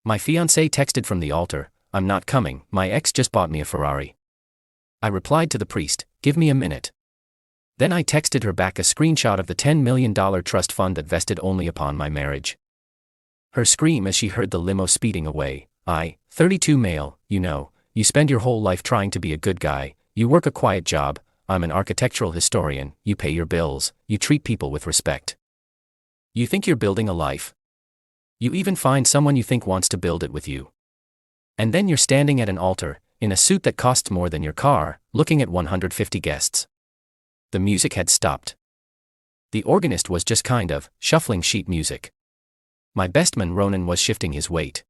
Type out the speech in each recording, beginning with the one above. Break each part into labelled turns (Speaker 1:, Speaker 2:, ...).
Speaker 1: My fiancée texted from the altar, "I'm not coming, my ex just bought me a Ferrari." I replied to the priest, "Give me a minute." Then I texted her back a screenshot of the $10 million trust fund that vested only upon my marriage. Her scream as she heard the limo speeding away, 32 male, you spend your whole life trying to be a good guy, you work a quiet job, I'm an architectural historian, you pay your bills, you treat people with respect. You think you're building a life. You even find someone you think wants to build it with you. And then you're standing at an altar, in a suit that costs more than your car, looking at 150 guests. The music had stopped. The organist was just kind of shuffling sheet music. My bestman Ronan was shifting his weight.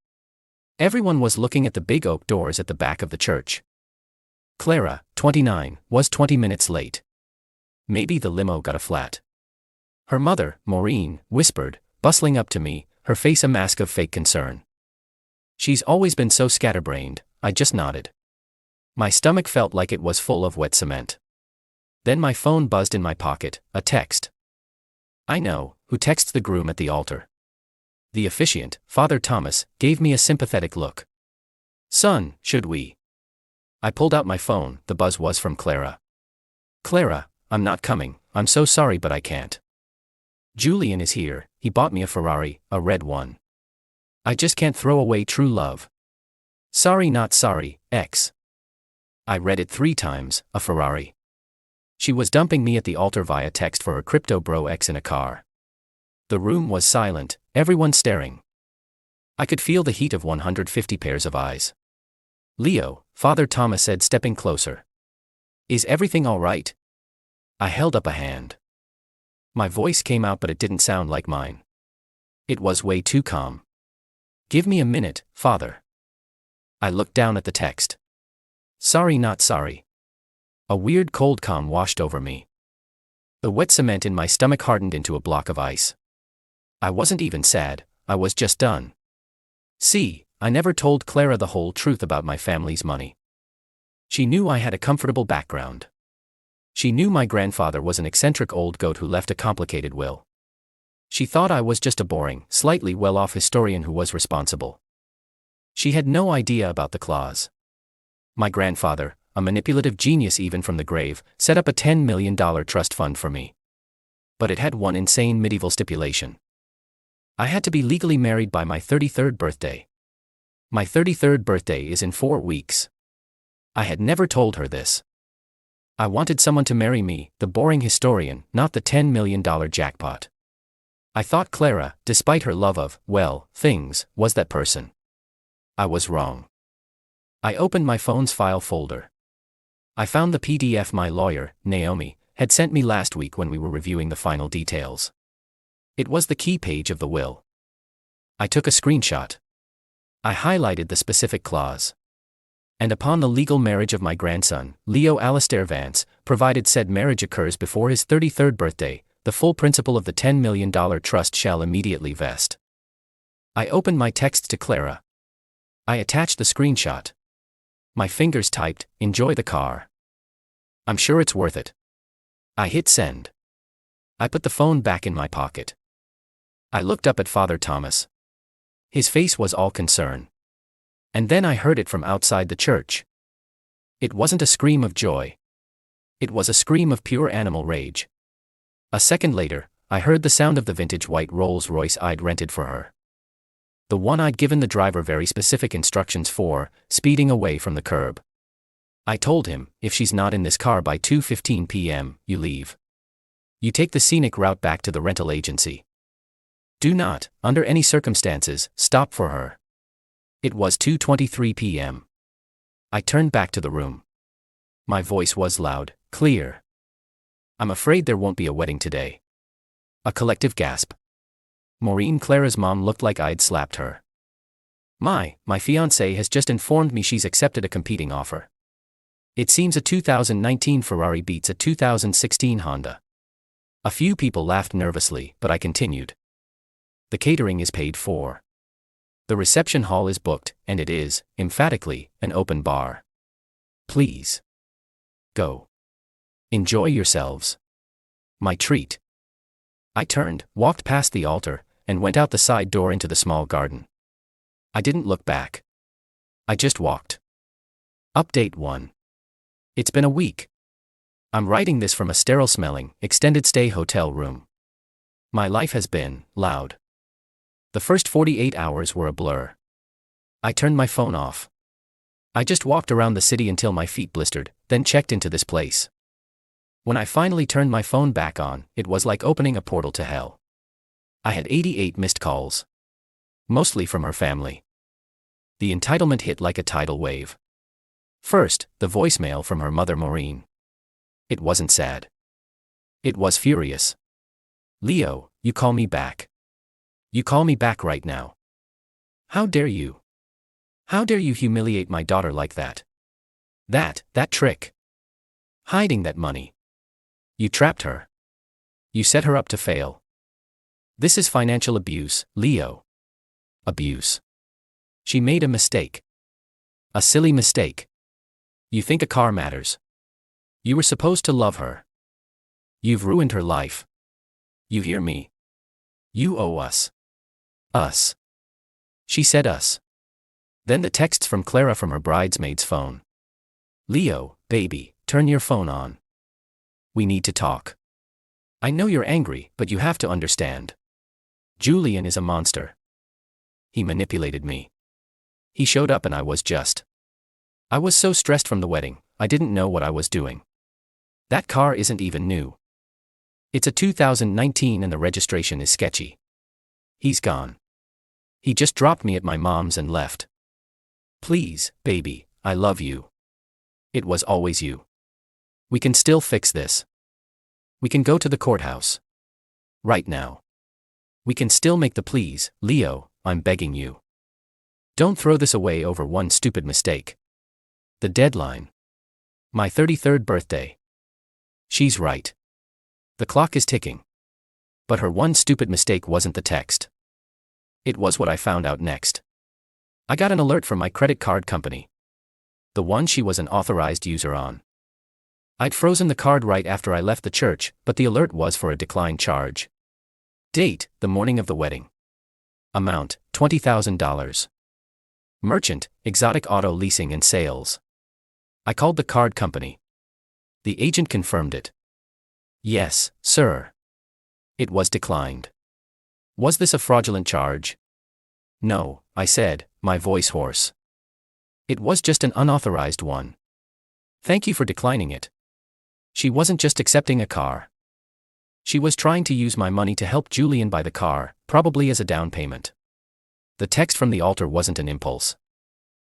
Speaker 1: Everyone was looking at the big oak doors at the back of the church. Clara, 29, was 20 minutes late. Maybe the limo got a flat. Her mother, Maureen, whispered, bustling up to me, her face a mask of fake concern. She's always been so scatterbrained, I just nodded. My stomach felt like it was full of wet cement. Then my phone buzzed in my pocket, a text. I know, who texts the groom at the altar. The officiant, Father Thomas, gave me a sympathetic look. Son, should we? I pulled out my phone, the buzz was from Clara. Clara, I'm not coming, I'm so sorry but I can't. Julian is here, he bought me a Ferrari, a red one. I just can't throw away true love. Sorry not sorry, X. I read it 3 times, a Ferrari. She was dumping me at the altar via text for her crypto bro ex in a car. The room was silent, everyone staring. I could feel the heat of 150 pairs of eyes. Leo, Father Thomas said, stepping closer. Is everything all right? I held up a hand. My voice came out but it didn't sound like mine. It was way too calm. Give me a minute, Father. I looked down at the text. Sorry not sorry. A weird cold calm washed over me. The wet cement in my stomach hardened into a block of ice. I wasn't even sad, I was just done. See, I never told Clara the whole truth about my family's money. She knew I had a comfortable background. She knew my grandfather was an eccentric old goat who left a complicated will. She thought I was just a boring, slightly well-off historian who was responsible. She had no idea about the clause. My grandfather, a manipulative genius even from the grave, set up a $10 million trust fund for me. But it had one insane medieval stipulation. I had to be legally married by my 33rd birthday. My 33rd birthday is in 4 weeks. I had never told her this. I wanted someone to marry me, the boring historian, not the $10 million jackpot. I thought Clara, despite her love of, well, things, was that person. I was wrong. I opened my phone's file folder. I found the PDF my lawyer, Naomi, had sent me last week when we were reviewing the final details. It was the key page of the will. I took a screenshot. I highlighted the specific clause. And upon the legal marriage of my grandson, Leo Alastair Vance, provided said marriage occurs before his 33rd birthday, the full principal of the $10 million trust shall immediately vest. I opened my text to Clara. I attached the screenshot. My fingers typed, "Enjoy the car. I'm sure it's worth it." I hit send. I put the phone back in my pocket. I looked up at Father Thomas. His face was all concern. And then I heard it from outside the church. It wasn't a scream of joy. It was a scream of pure animal rage. A second later, I heard the sound of the vintage white Rolls-Royce I'd rented for her. The one I'd given the driver very specific instructions for, speeding away from the curb. I told him, if she's not in this car by 2:15 p.m., you leave. You take the scenic route back to the rental agency. Do not, under any circumstances, stop for her. It was 2:23 p.m. I turned back to the room. My voice was loud, clear. I'm afraid there won't be a wedding today. A collective gasp. Maureen, Clara's mom, looked like I'd slapped her. My fiancée has just informed me she's accepted a competing offer. It seems a 2019 Ferrari beats a 2016 Honda. A few people laughed nervously, but I continued. The catering is paid for. The reception hall is booked, and it is, emphatically, an open bar. Please. Go. Enjoy yourselves. My treat. I turned, walked past the altar, and went out the side door into the small garden. I didn't look back. I just walked. Update 1. It's been a week. I'm writing this from a sterile-smelling, extended-stay hotel room. My life has been loud. The first 48 hours were a blur. I turned my phone off. I just walked around the city until my feet blistered, then checked into this place. When I finally turned my phone back on, it was like opening a portal to hell. I had 88 missed calls. Mostly from her family. The entitlement hit like a tidal wave. First, the voicemail from her mother Maureen. It wasn't sad. It was furious. Leo, you call me back. You call me back right now. How dare you? How dare you humiliate my daughter like that? That trick. Hiding that money. You trapped her. You set her up to fail. This is financial abuse, Leo. Abuse. She made a mistake. A silly mistake. You think a car matters. You were supposed to love her. You've ruined her life. You hear me? You owe us. Us. She said us. Then the texts from Clara from her bridesmaid's phone. Leo, baby, turn your phone on. We need to talk. I know you're angry, but you have to understand. Julian is a monster. He manipulated me. He showed up and I was so stressed from the wedding, I didn't know what I was doing. That car isn't even new. It's a 2019 and the registration is sketchy. He's gone. He just dropped me at my mom's and left. Please, baby, I love you. It was always you. We can still fix this. We can go to the courthouse. Right now. We can still make the pleas, Leo, I'm begging you. Don't throw this away over one stupid mistake. The deadline. My 33rd birthday. She's right. The clock is ticking. But her one stupid mistake wasn't the text. It was what I found out next. I got an alert from my credit card company. The one she was an authorized user on. I'd frozen the card right after I left the church, but the alert was for a decline charge. Date, the morning of the wedding. Amount, $20,000. Merchant, Exotic Auto Leasing and Sales. I called the card company. The agent confirmed it. Yes, sir. It was declined. Was this a fraudulent charge? No, I said, my voice hoarse. It was just an unauthorized one. Thank you for declining it. She wasn't just accepting a car. She was trying to use my money to help Julian buy the car, probably as a down payment. The text from the altar wasn't an impulse.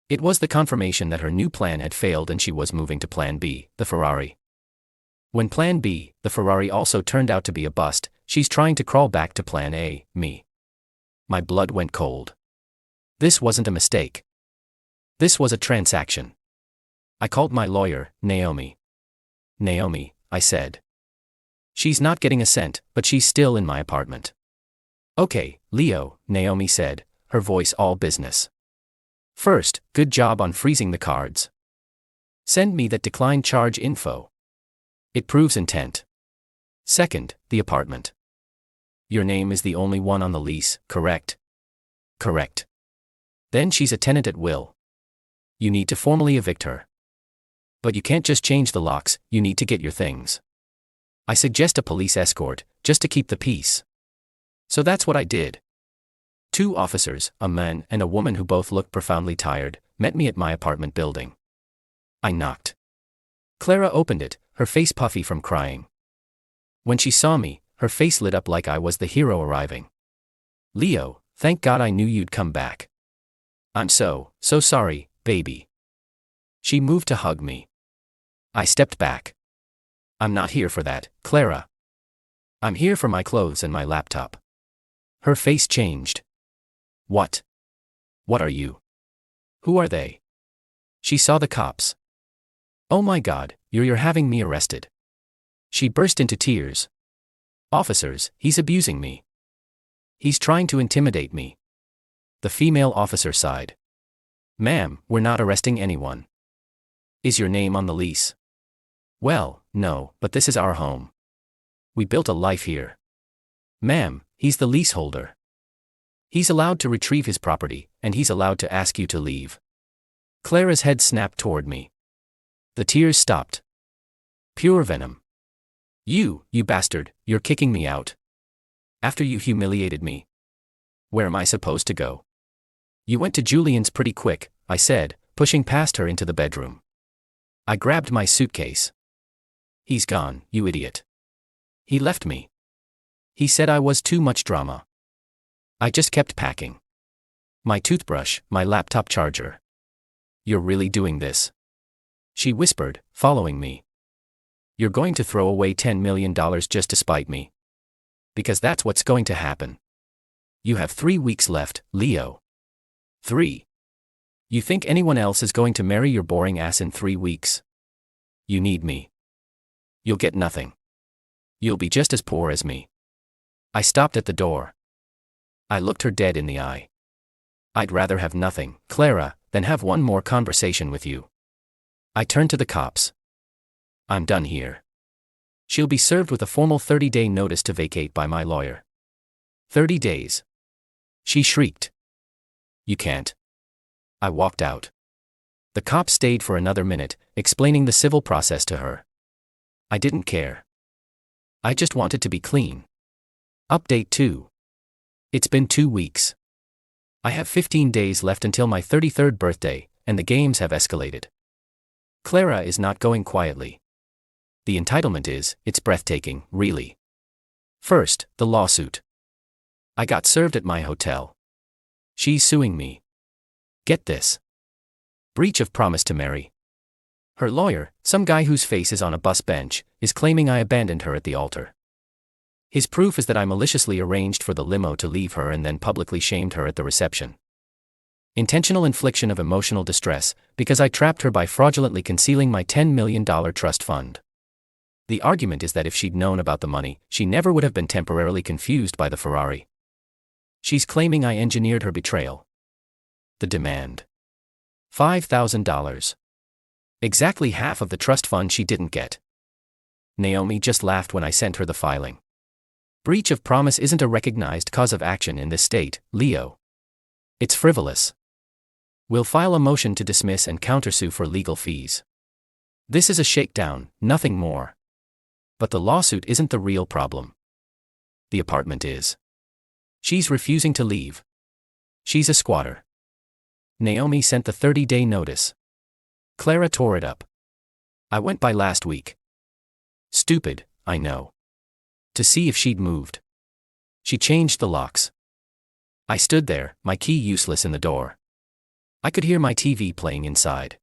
Speaker 1: It was the confirmation that her new plan had failed and she was moving to Plan B, the Ferrari. When Plan B, the Ferrari, also turned out to be a bust, she's trying to crawl back to Plan A, me. My blood went cold. This wasn't a mistake. This was a transaction. I called my lawyer, Naomi. Naomi, I said. She's not getting a cent, but she's still in my apartment. Okay, Leo, Naomi said, her voice all business. First, good job on freezing the cards. Send me that decline charge info. It proves intent. Second, the apartment. Your name is the only one on the lease, correct? Correct. Then she's a tenant at will. You need to formally evict her. But you can't just change the locks, you need to get your things. I suggest a police escort, just to keep the peace. So that's what I did. 2 officers, a man and a woman who both looked profoundly tired, met me at my apartment building. I knocked. Clara opened it, her face puffy from crying. When she saw me, her face lit up like I was the hero arriving. Leo, thank God I knew you'd come back. I'm so sorry, baby. She moved to hug me. I stepped back. I'm not here for that, Clara. I'm here for my clothes and my laptop. Her face changed. What? What are you? Who are they? She saw the cops. Oh my God, you're having me arrested. She burst into tears. Officers, he's abusing me. He's trying to intimidate me. The female officer sighed. Ma'am, we're not arresting anyone. Is your name on the lease? Well, no, but this is our home. We built a life here. Ma'am, he's the leaseholder. He's allowed to retrieve his property, and he's allowed to ask you to leave. Clara's head snapped toward me. The tears stopped. Pure venom. You bastard, you're kicking me out. After you humiliated me. Where am I supposed to go? You went to Julian's pretty quick, I said, pushing past her into the bedroom. I grabbed my suitcase. He's gone, you idiot. He left me. He said I was too much drama. I just kept packing. My toothbrush, my laptop charger. You're really doing this? She whispered, following me. You're going to throw away $10 million just to spite me. Because that's what's going to happen. You have 3 weeks left, Leo. 3. You think anyone else is going to marry your boring ass in 3 weeks? You need me. You'll get nothing. You'll be just as poor as me. I stopped at the door. I looked her dead in the eye. I'd rather have nothing, Clara, than have one more conversation with you. I turned to the cops. I'm done here. She'll be served with a formal 30-day notice to vacate by my lawyer. 30 days. She shrieked. You can't. I walked out. The cop stayed for another minute, explaining the civil process to her. I didn't care. I just wanted to be clean. Update 2. It's been 2 weeks. I have 15 days left until my 33rd birthday, and the games have escalated. Clara is not going quietly. The entitlement is, it's breathtaking, really. First, the lawsuit. I got served at my hotel. She's suing me. Get this. Breach of promise to marry. Her lawyer, some guy whose face is on a bus bench, is claiming I abandoned her at the altar. His proof is that I maliciously arranged for the limo to leave her and then publicly shamed her at the reception. Intentional infliction of emotional distress, because I trapped her by fraudulently concealing my $10 million trust fund. The argument is that if she'd known about the money, she never would have been temporarily confused by the Ferrari. She's claiming I engineered her betrayal. The demand. $5,000. Exactly half of the trust fund she didn't get. Naomi just laughed when I sent her the filing. Breach of promise isn't a recognized cause of action in this state, Leo. It's frivolous. We'll file a motion to dismiss and countersue for legal fees. This is a shakedown, nothing more. But the lawsuit isn't the real problem. The apartment is. She's refusing to leave. She's a squatter. Naomi sent the 30-day notice. Clara tore it up. I went by last week. Stupid, I know. To see if she'd moved. She changed the locks. I stood there, my key useless in the door. I could hear my TV playing inside.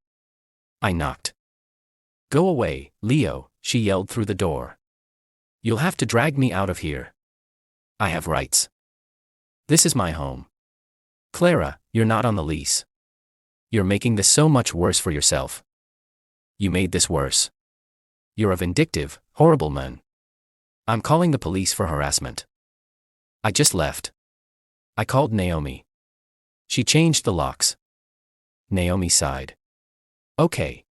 Speaker 1: I knocked. Go away, Leo, she yelled through the door. You'll have to drag me out of here. I have rights. This is my home. Clara, you're not on the lease. You're making this so much worse for yourself. You made this worse. You're a vindictive, horrible man. I'm calling the police for harassment. I just left. I called Naomi. She changed the locks. Naomi sighed. Okay.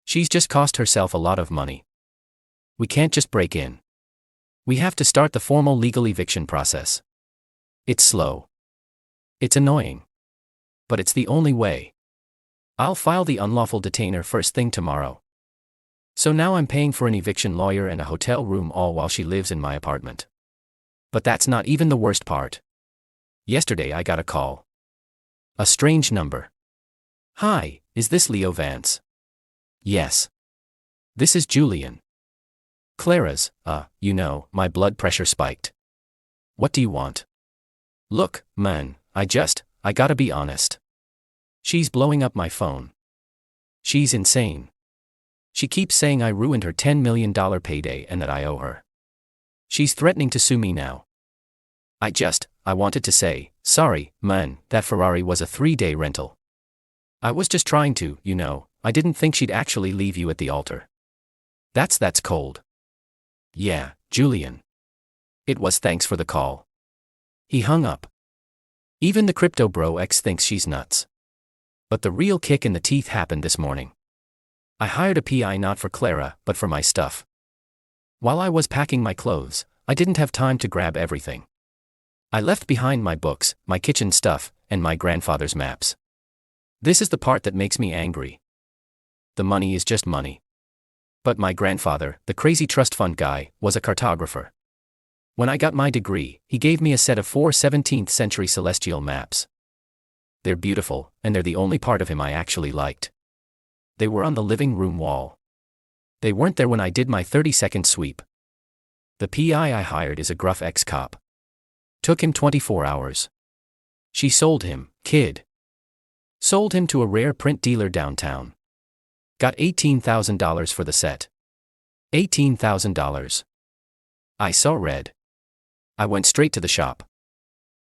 Speaker 1: She's just cost herself a lot of money. We can't just break in. We have to start the formal legal eviction process. It's slow. It's annoying. But it's the only way. I'll file the unlawful detainer first thing tomorrow. So now I'm paying for an eviction lawyer and a hotel room all while she lives in my apartment. But that's not even the worst part. Yesterday I got a call. A strange number. Hi, is this Leo Vance? Yes. This is Julian. Clara's, my blood pressure spiked. What do you want? Look, man, I gotta be honest. She's blowing up my phone. She's insane. She keeps saying I ruined her $10 million payday and that I owe her. She's threatening to sue me now. I wanted to say, sorry, man, that Ferrari was a 3-day rental. I was just trying to, I didn't think she'd actually leave you at the altar. That's cold. Yeah, Julian. It was, thanks for the call. He hung up. Even the crypto bro X thinks she's nuts. But the real kick in the teeth happened this morning. I hired a PI not for Clara, but for my stuff. While I was packing my clothes, I didn't have time to grab everything. I left behind my books, my kitchen stuff, and my grandfather's maps. This is the part that makes me angry. The money is just money. But my grandfather, the crazy trust fund guy, was a cartographer. When I got my degree, he gave me a set of 4 17th century celestial maps. They're beautiful, and they're the only part of him I actually liked. They were on the living room wall. They weren't there when I did my 30-second sweep. The PI I hired is a gruff ex-cop. Took him 24 hours. She sold him, kid. Sold him to a rare print dealer downtown. Got $18,000 for the set. $18,000. I saw red. I went straight to the shop.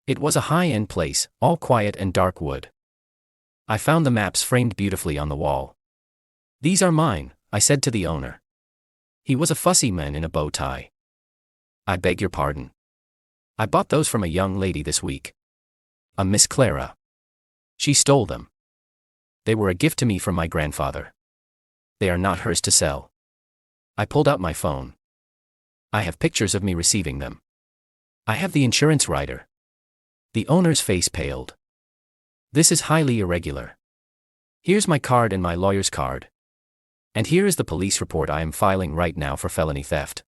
Speaker 1: It was a high-end place, all quiet and dark wood. I found the maps framed beautifully on the wall. "These are mine," I said to the owner. He was a fussy man in a bow tie. "I beg your pardon. I bought those from a young lady this week. A Miss Clara. She stole them. They were a gift to me from my grandfather. They are not hers to sell." I pulled out my phone. I have pictures of me receiving them. I have the insurance rider. The owner's face paled. "This is highly irregular. Here's my card and my lawyer's card. And here is the police report I am filing right now for felony theft."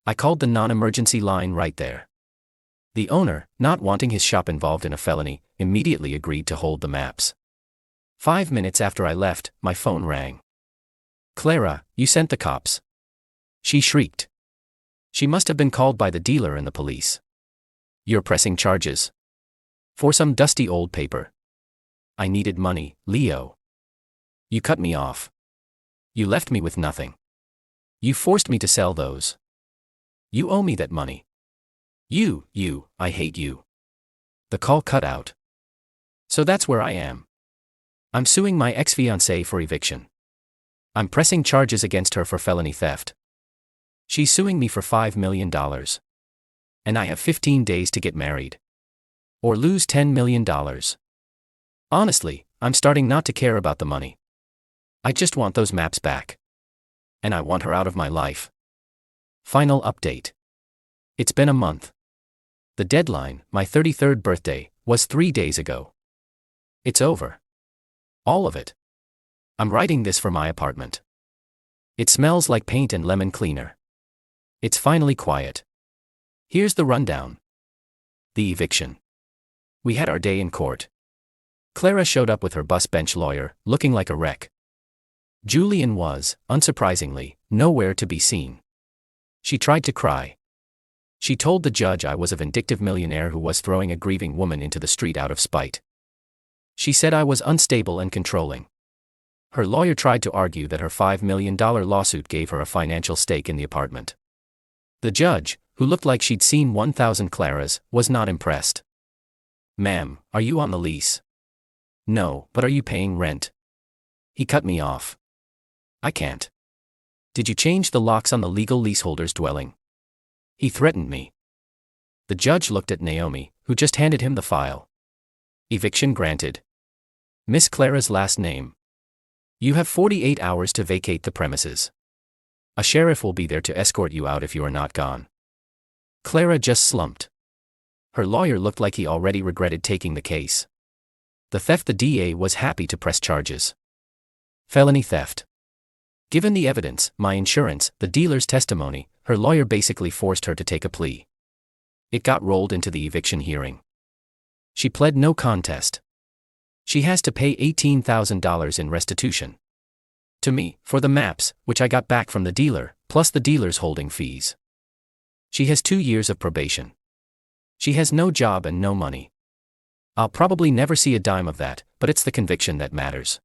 Speaker 1: I called the non-emergency line right there. The owner, not wanting his shop involved in a felony, immediately agreed to hold the maps. 5 minutes after I left, my phone rang. "Clara, you sent the cops." She shrieked. She must have been called by the dealer and the police. "You're pressing charges. For some dusty old paper." "I needed money, Leo. You cut me off. You left me with nothing. You forced me to sell those. You owe me that money. I hate you." The call cut out. So that's where I am. I'm suing my ex-fiancée for eviction. I'm pressing charges against her for felony theft. She's suing me for $5 million. And I have 15 days to get married. Or lose $10 million. Honestly, I'm starting not to care about the money. I just want those maps back. And I want her out of my life. Final update. It's been a month. The deadline, my 33rd birthday, was 3 days ago. It's over. All of it. I'm writing this for my apartment. It smells like paint and lemon cleaner. It's finally quiet. Here's the rundown. The eviction. We had our day in court. Clara showed up with her bus bench lawyer, looking like a wreck. Julian was, unsurprisingly, nowhere to be seen. She tried to cry. She told the judge I was a vindictive millionaire who was throwing a grieving woman into the street out of spite. She said I was unstable and controlling. Her lawyer tried to argue that her $5 million lawsuit gave her a financial stake in the apartment. The judge, who looked like she'd seen 1,000 Claras, was not impressed. "Ma'am, are you on the lease?" "No, but are you paying rent?" He cut me off. "I can't." "Did you change the locks on the legal leaseholder's dwelling?" He threatened me. The judge looked at Naomi, who just handed him the file. "Eviction granted. Miss Clara's last name. You have 48 hours to vacate the premises. A sheriff will be there to escort you out if you are not gone." Clara just slumped. Her lawyer looked like he already regretted taking the case. The DA was happy to press charges. Felony theft. Given the evidence, my insurance, the dealer's testimony, her lawyer basically forced her to take a plea. It got rolled into the eviction hearing. She pled no contest. She has to pay $18,000 in restitution. To me, for the maps, which I got back from the dealer, plus the dealer's holding fees. She has 2 years of probation. She has no job and no money. I'll probably never see a dime of that, but it's the conviction that matters.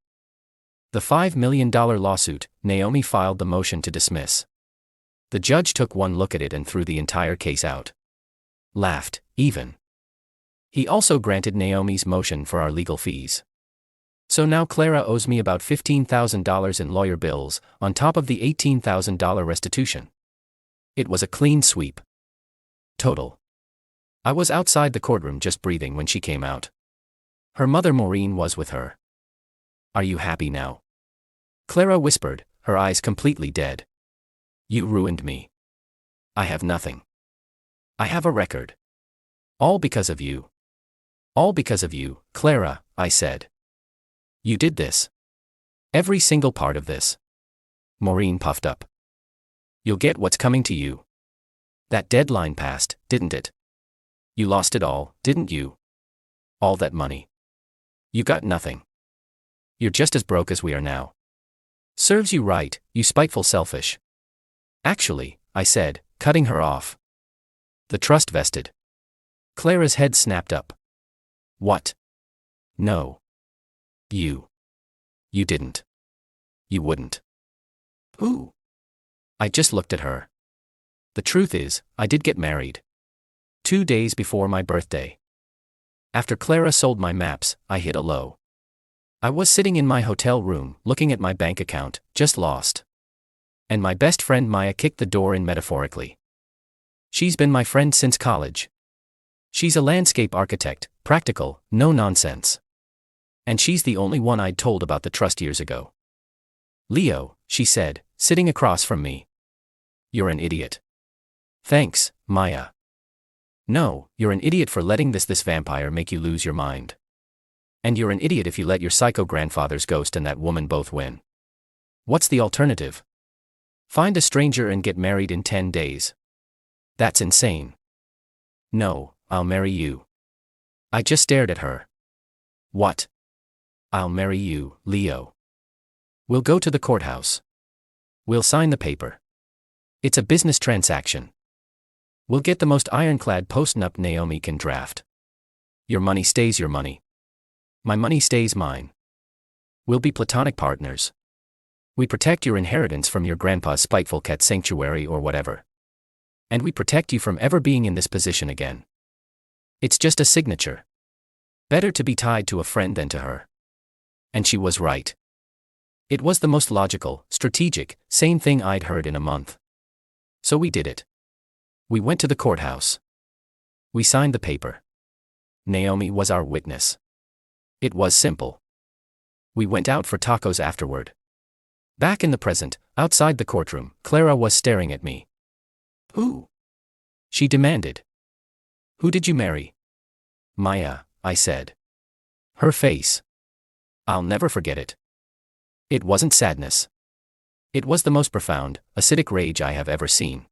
Speaker 1: The $5 million lawsuit, Naomi filed the motion to dismiss. The judge took one look at it and threw the entire case out. Laughed, even. He also granted Naomi's motion for our legal fees. So now Clara owes me about $15,000 in lawyer bills, on top of the $18,000 restitution. It was a clean sweep. Total. I was outside the courtroom just breathing when she came out. Her mother Maureen was with her. "Are you happy now?" Clara whispered, her eyes completely dead. "You ruined me. I have nothing. I have a record. All because of you. All because of you, Clara, I said. You did this. Every single part of this. Maureen puffed up. You'll get what's coming to you. That deadline passed, didn't it? You lost it all, didn't you? All that money. You got nothing. You're just as broke as we are now. Serves you right, you spiteful selfish. Actually, I said, cutting her off. The trust vested. Clara's head snapped up. What? No. You didn't. You wouldn't. Who? I just looked at her. The truth is, I did get married. 2 days before my birthday. After Clara sold my maps, I hit a low. I was sitting in my hotel room, looking at my bank account, just lost. And my best friend Maya kicked the door in metaphorically. She's been my friend since college. She's a landscape architect, practical, no nonsense. And she's the only one I'd told about the trust years ago. Leo, she said, sitting across from me. You're an idiot. Thanks, Maya. No, you're an idiot for letting this vampire make you lose your mind. And you're an idiot if you let your psycho grandfather's ghost and that woman both win. What's the alternative? Find a stranger and get married in 10 days. That's insane. No, I'll marry you. I just stared at her. What? I'll marry you, Leo. We'll go to the courthouse. We'll sign the paper. It's a business transaction. We'll get the most ironclad post-nup Naomi can draft. Your money stays your money. My money stays mine. We'll be platonic partners. We protect your inheritance from your grandpa's spiteful cat sanctuary or whatever. And we protect you from ever being in this position again. It's just a signature. Better to be tied to a friend than to her. And she was right. It was the most logical, strategic, sane thing I'd heard in a month. So we did it. We went to the courthouse. We signed the paper. Naomi was our witness. It was simple. We went out for tacos afterward. Back in the present, outside the courtroom, Clara was staring at me. Who? She demanded. Who did you marry? Maya, I said. Her face. I'll never forget it. It wasn't sadness. It was the most profound, acidic rage I have ever seen.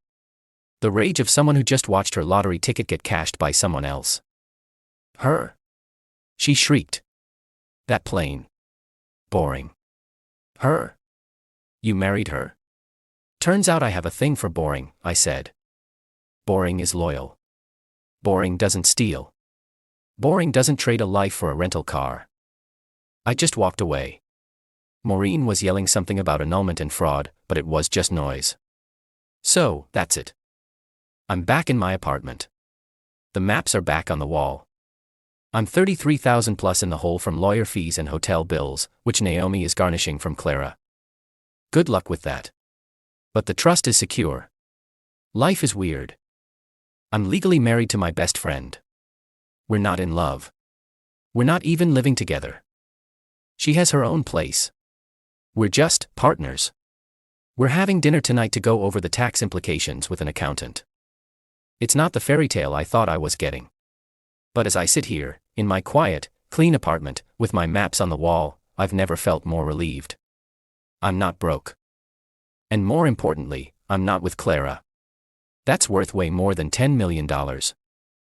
Speaker 1: The rage of someone who just watched her lottery ticket get cashed by someone else. Her? She shrieked. That plain. Boring. Her? You married her? Turns out I have a thing for boring, I said. Boring is loyal. Boring doesn't steal. Boring doesn't trade a life for a rental car. I just walked away. Maureen was yelling something about annulment and fraud, but it was just noise. So, that's it. I'm back in my apartment. The maps are back on the wall. I'm 33,000 plus in the hole from lawyer fees and hotel bills, which Naomi is garnishing from Clara. Good luck with that. But the trust is secure. Life is weird. I'm legally married to my best friend. We're not in love. We're not even living together. She has her own place. We're just partners. We're having dinner tonight to go over the tax implications with an accountant. It's not the fairy tale I thought I was getting. But as I sit here, in my quiet, clean apartment, with my maps on the wall, I've never felt more relieved. I'm not broke. And more importantly, I'm not with Clara. That's worth way more than $10 million.